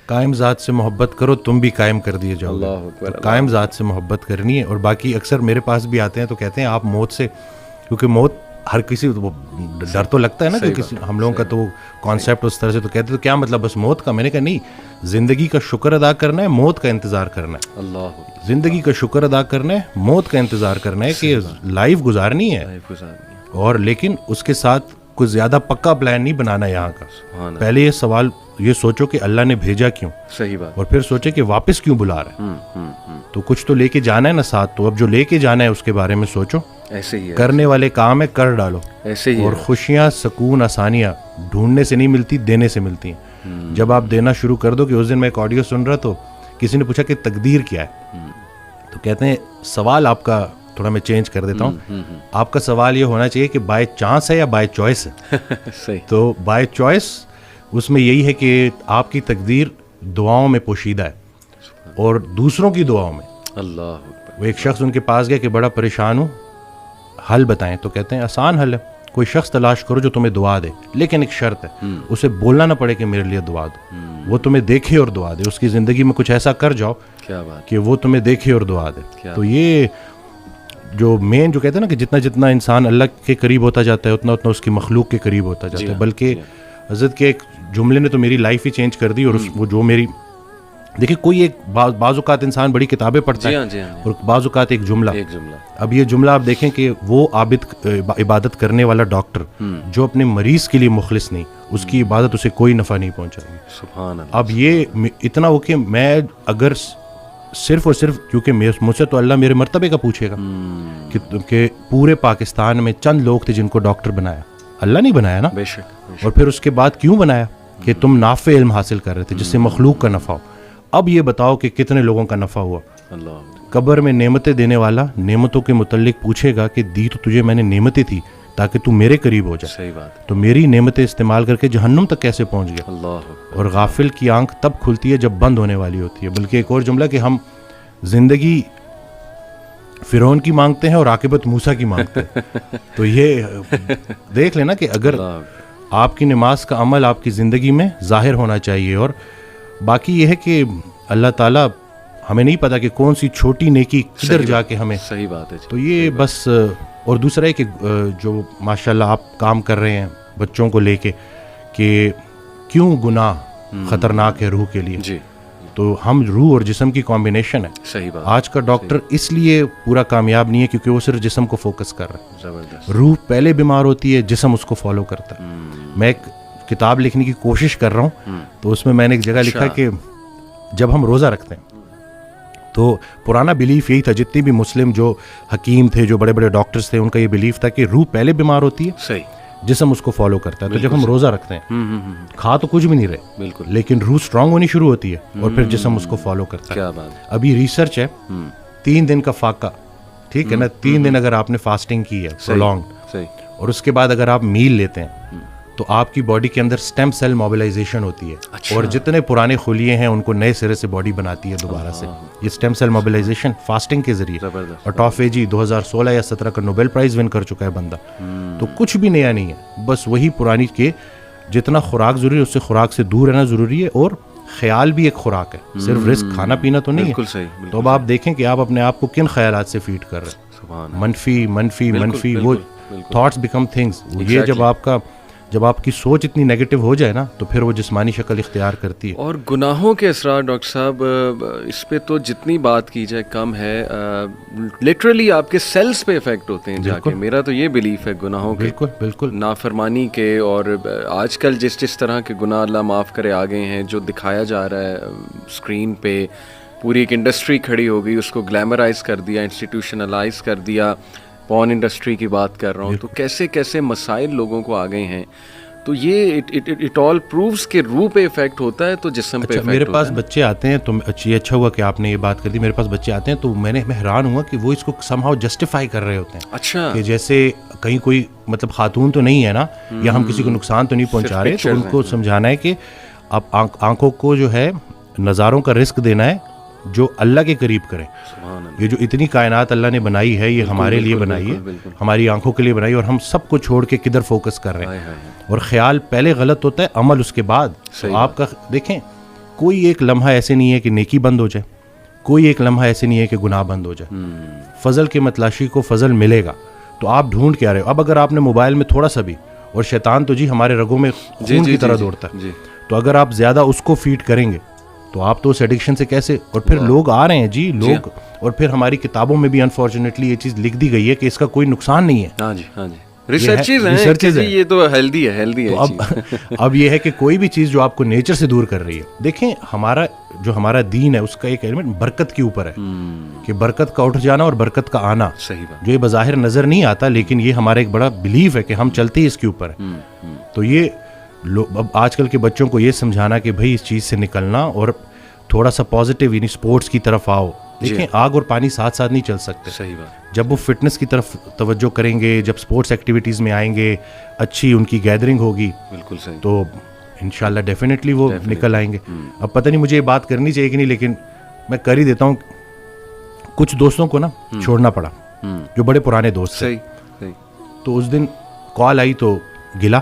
قائم ذات سے محبت کرو تم بھی قائم کر دیے جاؤ. اللہ اکبر. قائم ذات سے محبت کرنی ہے. اور باقی اکثر میرے پاس بھی آتے ہیں تو کہتے ہیں آپ موت سے, کیونکہ موت ہر کسی ڈر تو لگتا ہے نا کہ کسی ہم لوگوں کا تو کانسیپٹ اس طرح سے, تو کہتے تو کیا مطلب بس موت کا. میں نے کہا نہیں, زندگی کا شکر ادا کرنا ہے, موت کا انتظار کرنا ہے. اللہ, زندگی کا شکر ادا کرنا ہے, موت کا انتظار کرنا ہے کہ لائف گزارنی ہے, اور لیکن اس کے ساتھ کوئی زیادہ پکا پلان نہیں بنانا یہاں کا. پہلے یہ سوال یہ سوچو کہ اللہ نے بھیجا کیوں, صحیح بات, اور پھر سوچے کہ واپس کیوں بلا رہا ہے. تو کچھ تو لے کے جانا ہے نا ساتھ, تو اب جو لے کے جانا ہے اس کے بارے میں سوچو. ایسے ہی کرنے والے کام ہے کر ڈالو. ایسے ہی. اور خوشیاں, سکون, آسانیاں ڈھونڈنے سے نہیں ملتی, دینے سے ملتی ہیں. جب آپ دینا شروع کر دو, کہ اس دن میں ایک آڈیو سن رہا تو کسی نے پوچھا کہ تقدیر کیا ہے, تو کہتے ہیں سوال آپ کا تھوڑا میں چینج کر دیتا ہوں, آپ کا سوال یہ ہونا چاہیے کہ بائی چانس ہے یا بائی چوائس ہے. صحیح. تو بائی چوائس اس میں یہی ہے کہ آپ کی تقدیر دعاؤں میں پوشیدہ ہے اور دوسروں کی دعاؤں میں. اللہ. وہ ایک شخص ان کے پاس گیا کہ بڑا پریشان ہوں, حل بتائیں. تو کہتے ہیں آسان حل ہے, کوئی شخص تلاش کرو جو تمہیں دعا دے, لیکن ایک شرط ہے, اسے بولنا نہ پڑے کہ میرے لیے دعا دو, وہ تمہیں دیکھے اور دعا دے. اس کی زندگی میں کچھ ایسا کر جاؤ کہ وہ تمہیں دیکھے اور دعا دے. تو یہ جو مین جو کہتے ہیں نا کہ جتنا جتنا انسان اللہ کے قریب ہوتا جاتا ہے اتنا اتنا اس کی مخلوق کے قریب ہوتا جاتا ہے. بلکہ حضرت کے ایک جملے نے تو میری لائف ہی چینج کر دی. اور وہ جو میری دیکھیے, کوئی ایک بعض اوقات انسان بڑی کتابیں پڑھتا ہے اور بعض اوقات ایک جملہ. اب یہ جملہ آپ دیکھیں کہ وہ عابد عبادت کرنے والا ڈاکٹر جو اپنے مریض کے لیے مخلص نہیں, اس کی عبادت اسے کوئی نفع نہیں پہنچائے گی. سبحان اللہ. اب یہ اتنا ہو کہ میں اگر صرف اور صرف کیونکہ مجھ سے تو اللہ میرے مرتبے کا پوچھے گا کہ پورے پاکستان میں چند لوگ تھے جن کو ڈاکٹر بنایا, اللہ نہیں بنایا نا. بے شک. اور پھر اس کے بعد کیوں بنایا, کہ تم نافع علم حاصل کر رہے تھے جس سے مخلوق کا نفع ہو. اب یہ بتاؤ کہ کتنے لوگوں کا نفع ہوا. قبر میں نعمتیں دینے والا نعمتوں کے متعلق پوچھے گا کہ دی تو تجھے میں نے نعمتیں تھی تاکہ تو میرے قریب ہو جائے. صحیح بات. تو میری نعمتیں استعمال کر کے جہنم تک کیسے پہنچ گیا. اللہ. اور غافل کی آنکھ تب کھلتی ہے جب بند ہونے والی ہوتی ہے. بلکہ ایک اور جملہ کہ ہم زندگی فرعون کی مانگتے ہیں اور عاقبت موسیٰ کی مانگتے ہیں. تو یہ دیکھ لینا کہ اگر آپ کی نماز کا عمل آپ کی زندگی میں ظاہر ہونا چاہیے. اور باقی یہ ہے کہ اللہ تعالیٰ ہمیں نہیں پتا کہ کون سی چھوٹی نیکی کدھر جا کے ہمیں. صحیح بات ہے. تو یہ بس. اور دوسرا ہے کہ جو ماشاءاللہ آپ کام کر رہے ہیں بچوں کو لے کے کہ کیوں گناہ خطرناک ہے روح کے لیے. جی. تو ہم روح اور جسم کی کمبینیشن ہے. صحیح بات. آج کا ڈاکٹر اس لیے پورا کامیاب نہیں ہے کیونکہ وہ صرف جسم کو فوکس کر رہا ہے. زبردست. روح پہلے بیمار ہوتی ہے, جسم اس کو فالو کرتا ہے. میں ایک کتاب لکھنے کی کوشش کر رہا ہوں, تو اس میں میں نے ایک جگہ لکھا کہ جب ہم روزہ رکھتے ہیں تو پرانا بلیف یہی تھا, جتنی بھی مسلم جو حکیم تھے, جو بڑے بڑے ڈاکٹرز تھے, ان کا یہ بلیف تھا کہ روح پہلے بیمار ہوتی ہے, صحیح, جسم اس کو فالو کرتا ہے. تو جب ہم روزہ رکھتے ہیں کھا تو کچھ بھی نہیں رہے, بالکل, لیکن روح اسٹرانگ ہونی شروع ہوتی ہے اور پھر جسم اس کو فالو کرتا ہے. کیا بات. ابھی ریسرچ ہے 3 دن کا فاقہ, ٹھیک ہے نا, 3 دن اگر آپ نے فاسٹنگ کی ہے پرولونگڈ, اور اس کے بعد اگر آپ میل لیتے ہیں تو آپ کی باڈی کے اندر سٹیم سیل موبلائزیشن ہوتی ہے, اور جتنے پرانے خلیے ہیں ان کو نئے سرے سے باڈی بناتی ہے دوبارہ سے. یہ سٹیم سیل موبلائزیشن فاسٹنگ کے ذریعے. اور ٹافیجی 2016 یا 17 کا نوبل پرائز ون کر چکا ہے بندہ. تو کچھ بھی نیا نہیں ہے, بس وہی پرانی کے جتنا خوراک ضروری ہے اس سے خوراک سے دور رہنا ضروری ہے. اور خیال بھی ایک خوراک ہے, صرف رزق کھانا پینا تو نہیں ہے. تو اب آپ دیکھیں کہ آپ اپنے آپ کو کن خیالات سے فیڈ کر رہے ہیں. منفی منفی منفی, وہ تھاٹس بیکم تھنگس. یہ جب آپ کی سوچ اتنی نیگیٹو ہو جائے نا تو پھر وہ جسمانی شکل اختیار کرتی ہے. اور گناہوں کے اثرات ڈاکٹر صاحب, اس پہ تو جتنی بات کی جائے کم ہے. لٹرلی آپ کے سیلز پہ افیکٹ ہوتے ہیں جا کے. میرا تو یہ بلیف ہے گناہوں کے, بالکل بالکل, نافرمانی کے. اور آج کل جس طرح کے گناہ اللہ معاف کرے آ گئے ہیں, جو دکھایا جا رہا ہے اسکرین پہ, پوری ایک انڈسٹری کھڑی ہو گئی, اس کو گلیمرائز کر دیا, انسٹیٹیوشنلائز کر دیا. پون انڈسٹری کی بات کر رہا ہوں. تو کیسے کیسے مسائل لوگوں کو آ گئے ہیں. تو یہ اٹ آل پرووز کہ روح پہ افیکٹ ہوتا ہے تو جسم پہ افیکٹ ہوتا ہے. میرے پاس بچے آتے ہیں, تو اچھا ہوا کہ آپ نے یہ بات کر دی. میرے پاس بچے آتے ہیں تو میں حیران ہوا کہ وہ اس کو سم ہاؤ جسٹیفائی کر رہے ہوتے ہیں. اچھا, کہ جیسے کہیں کوئی مطلب خاتون تو نہیں ہے نا, یا ہم کسی کو نقصان تو نہیں پہنچا رہے. تو ان کو سمجھانا ہے کہ اب آنکھوں کو جو ہے نظاروں کا رزق دینا ہے جو اللہ کے قریب کرے. یہ جو اتنی کائنات اللہ نے بنائی ہے, یہ ہمارے لیے بنائی ہے, ہماری آنکھوں کے لیے بنائی ہے, اور ہم سب کو چھوڑ کے کدھر فوکس کر رہے ہیں. اور خیال پہلے غلط ہوتا ہے, عمل اس کے بعد. آپ کا دیکھیں کوئی ایک لمحہ ایسے نہیں ہے کہ نیکی بند ہو جائے, کوئی ایک لمحہ ایسے نہیں ہے کہ گناہ بند ہو جائے. فضل کے متلاشی کو فضل ملے گا, تو آپ ڈھونڈ کے آ رہے ہو. اب اگر آپ نے موبائل میں تھوڑا سا بھی, اور شیطان تو جی ہمارے رگوں میں خون کی طرح دوڑتا ہے, تو اگر آپ زیادہ اس کو فیڈ کریں گے تو آپ تو اس ایڈکشن سے کیسے. اور پھر لوگ آ رہے ہیں جی, لوگ, اور پھر ہماری کتابوں میں بھی انفارچونیٹلی یہ چیز لکھ دی گئی ہے کہ اس کا کوئی نقصان نہیں ہے. ہاں جی, ہاں جی, ریسرچز ہیں, یہ تو ہیلدی ہے, ہیلدی ہے. اب یہ ہے کہ کوئی بھی چیز جو آپ کو نیچر سے دور کر رہی ہے, دیکھیں ہمارا دین ہے, اس کا ایک ایلیمنٹ برکت کے اوپر ہے, کہ برکت کا اٹھ جانا اور برکت کا آنا, جو یہ بظاہر نظر نہیں آتا, لیکن یہ ہمارا ایک بڑا بلیف ہے کہ ہم چلتے ہی اس کے اوپر ہے. تو یہ اب آج کل کے بچوں کو یہ سمجھانا کہ بھائی اس چیز سے نکلنا اور تھوڑا سا پازیٹیو, یعنی اسپورٹس کی طرف آؤ. دیکھیں آگ اور پانی ساتھ ساتھ نہیں چل سکتے. صحیح بات. جب وہ فٹنس کی طرف توجہ کریں گے, جب اسپورٹس ایکٹیویٹیز میں آئیں گے, اچھی ان کی گیدرنگ ہوگی, بالکل صحیح, تو انشاءاللہ ڈیفینیٹلی وہ نکل آئیں گے. اب پتہ نہیں مجھے یہ بات کرنی چاہیے کہ نہیں, لیکن میں کر ہی دیتا ہوں. کچھ دوستوں کو نا چھوڑنا پڑا, جو بڑے پرانے دوست تھے. تو اس دن کال آئی تو گلا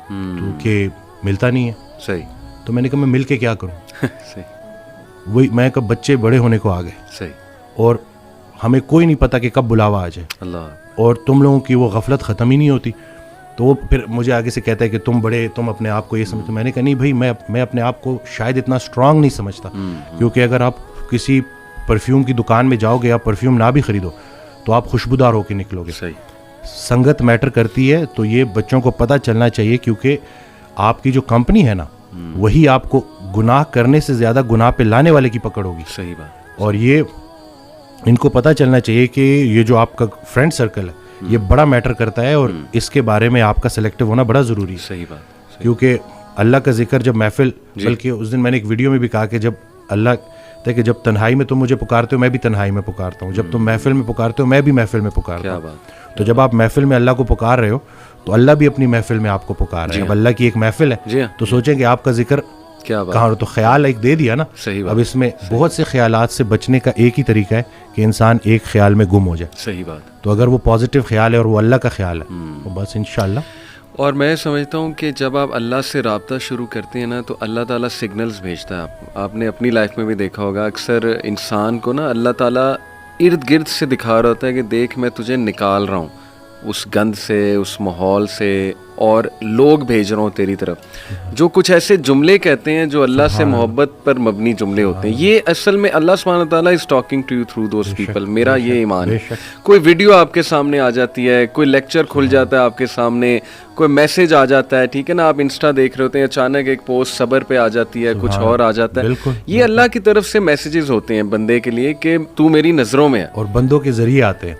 تو کہ ملتا نہیں ہے. صحیح. تو میں نے کہا میں مل کے کیا کروں. صحیح. وہی میں کب بچے بڑے ہونے کو آ گئے. صحیح. اور ہمیں کوئی نہیں پتا کہ کب بلاوا آ جائے. اللہ. اور تم لوگوں کی وہ غفلت ختم ہی نہیں ہوتی. تو وہ پھر مجھے آگے سے کہتا ہے کہ تم بڑے, تم اپنے آپ کو یہ سمجھتے. میں نے کہا نہیں بھائی, میں اپنے آپ کو شاید اتنا اسٹرانگ نہیں سمجھتا, کیونکہ اگر آپ کسی پرفیوم کی دکان میں جاؤ گے, آپ پرفیوم نہ بھی خریدو تو آپ خوشبودار ہو کے نکلو گے. صحیح. سنگت میٹر کرتی ہے. تو یہ بچوں کو پتہ چلنا چاہیے, کیونکہ آپ کی جو کمپنی ہے نا, وہی آپ کو گناہ کرنے سے زیادہ گناہ پہ لانے والے کی پکڑ ہوگی. صحیح بات. اور یہ ان کو پتہ چلنا چاہیے کہ یہ جو آپ کا فرینڈ سرکل ہے, یہ بڑا میٹر کرتا ہے, اور اس کے بارے میں آپ کا سلیکٹو ہونا بڑا ضروری ہے. صحیح بات. کیونکہ اللہ کا ذکر جب محفل, بلکہ اس دن میں نے ایک ویڈیو میں بھی کہا کہ جب اللہ کہ جب تنہائی میں تم مجھے پکارتے ہو, میں بھی تنہائی میں پکارتا ہوں. جب تم محفل میں پکارتے ہو, میں بھی محفل میں پکارتا ہوں. تو جب آپ محفل میں اللہ کو پکار رہے ہو, تو اللہ بھی اپنی محفل میں آپ کو پکار رہا ہے. اب اللہ کی ایک محفل ہے, تو سوچیں کہ آپ کا ذکر کہاں. تو خیال ایک دے دیا نا. اب اس میں بہت سے خیالات سے بچنے کا ایک ہی طریقہ ہے کہ انسان ایک خیال میں گم ہو جائے. صحیح بات. تو اگر وہ پازیٹیو خیال ہے اور وہ اللہ کا خیال ہے, تو بس انشاءاللہ. اور میں سمجھتا ہوں کہ جب آپ اللہ سے رابطہ شروع کرتے ہیں نا, تو اللہ تعالیٰ سگنلز بھیجتا ہے. آپ نے اپنی لائف میں بھی دیکھا ہوگا, اکثر انسان کو نا اللہ تعالیٰ ارد گرد سے دکھا رہا ہوتا ہے کہ دیکھ میں تجھے نکال رہا ہوں اس گند سے, اس ماحول سے, اور لوگ بھیج رہا ہوں تیری طرف. جو کچھ ایسے جملے کہتے ہیں جو اللہ سے محبت پر مبنی جملے ہوتے ہیں, یہ اصل میں اللہ سبحانہ تعالیٰ is talking to you through those people. میرا یہ ایمان ہے. کوئی ویڈیو آپ کے سامنے آ جاتی ہے, کوئی لیکچر کھل جاتا ہے آپ کے سامنے, کوئی میسج آ جاتا ہے, ٹھیک ہے نا, آپ انسٹا دیکھ رہے ہوتے ہیں, اچانک ایک پوسٹ صبر پہ آ جاتی ہے, کچھ اور آ جاتا ہے. یہ اللہ کی طرف سے میسیجز ہوتے ہیں بندے کے لیے کہ تو میری نظروں میں ہے, اور بندوں کے ذریعے آتے ہیں.